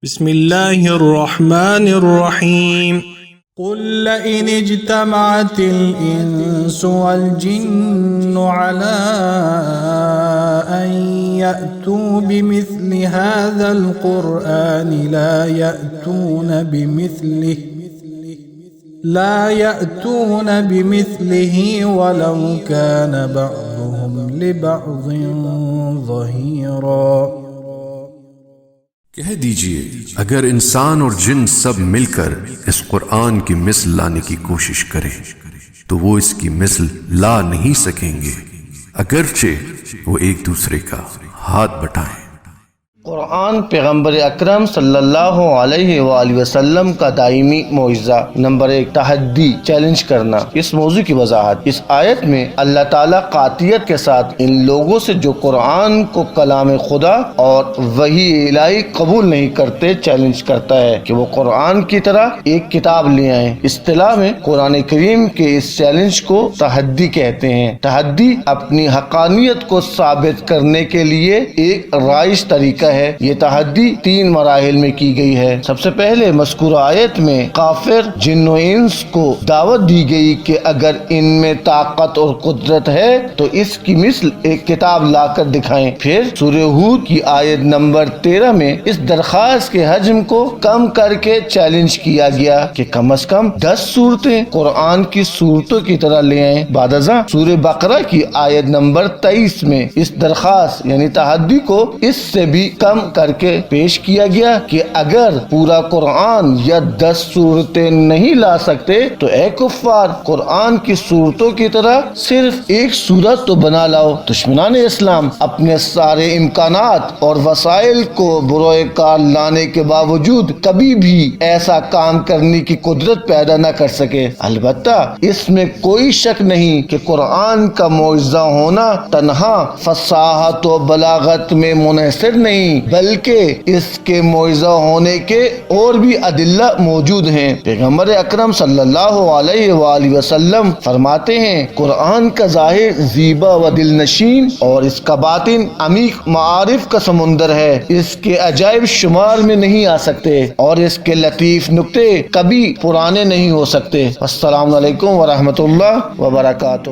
بسم الله الرحمن الرحيم قل لئن اجتمعت الإنس والجن على أن يأتوا بمثل هذا القرآن لا يأتون بمثله ولو كان بعضهم لبعض ظهيرا۔ کہہ دیجئے اگر انسان اور جن سب مل کر اس قرآن کی مثل لانے کی کوشش کریں تو وہ اس کی مثل لا نہیں سکیں گے، اگرچہ وہ ایک دوسرے کا ہاتھ بٹائیں۔ قرآن پیغمبر اکرم صلی اللہ علیہ وآلہ وسلم کا دائمی معجزہ۔ نمبر 1، تحدی، چیلنج کرنا۔ اس موضوع کی وضاحت۔ اس آیت میں اللہ تعالیٰ قاطعیت کے ساتھ ان لوگوں سے جو قرآن کو کلام خدا اور وحی الہی قبول نہیں کرتے چیلنج کرتا ہے کہ وہ قرآن کی طرح ایک کتاب لے آئیں۔ اصطلاح میں قرآن کریم کے اس چیلنج کو تحدی کہتے ہیں۔ تحدی اپنی حقانیت کو ثابت کرنے کے لیے ایک رائج طریقہ ہے۔ یہ تحدی 3 مراحل میں کی گئی ہے۔ سب سے پہلے مذکورہ آیت میں کافر جن و انس کو دعوت دی گئی کہ اگر ان میں طاقت اور قدرت ہے تو اس کی مثل ایک کتاب لا کر دکھائیں۔ پھر سورہ ہود کی آیت نمبر 13 میں اس درخواست کے حجم کو کم کر کے چیلنج کیا گیا کہ کم از کم 10 صورتیں قرآن کی صورتوں کی طرح لے آئیں۔ بعد ازاں سورہ بقرہ کی آیت نمبر 23 میں اس درخواست یعنی تحدی کو اس سے بھی کم کر کے پیش کیا گیا کہ اگر پورا قرآن یا 10 صورتیں نہیں لا سکتے تو اے کفار قرآن کی صورتوں کی طرح صرف ایک صورت تو بنا لاؤ۔ دشمنان اسلام اپنے سارے امکانات اور وسائل کو بروئے کار لانے کے باوجود کبھی بھی ایسا کام کرنے کی قدرت پیدا نہ کر سکے۔ البتہ اس میں کوئی شک نہیں کہ قرآن کا معجزہ ہونا تنہا فصاحت و بلاغت میں منحصر نہیں بلکہ اس کے معجزہ ہونے کے اور بھی ادلہ موجود ہیں۔ پیغمبر اکرم صلی اللہ علیہ وآلہ وسلم فرماتے ہیں قرآن کا ظاہر زیبا و دل نشین اور اس کا باطن عمیق معارف کا سمندر ہے۔ اس کے عجائب شمار میں نہیں آ سکتے اور اس کے لطیف نکتے کبھی پرانے نہیں ہو سکتے۔ السلام علیکم ورحمۃ اللہ وبرکاتہ۔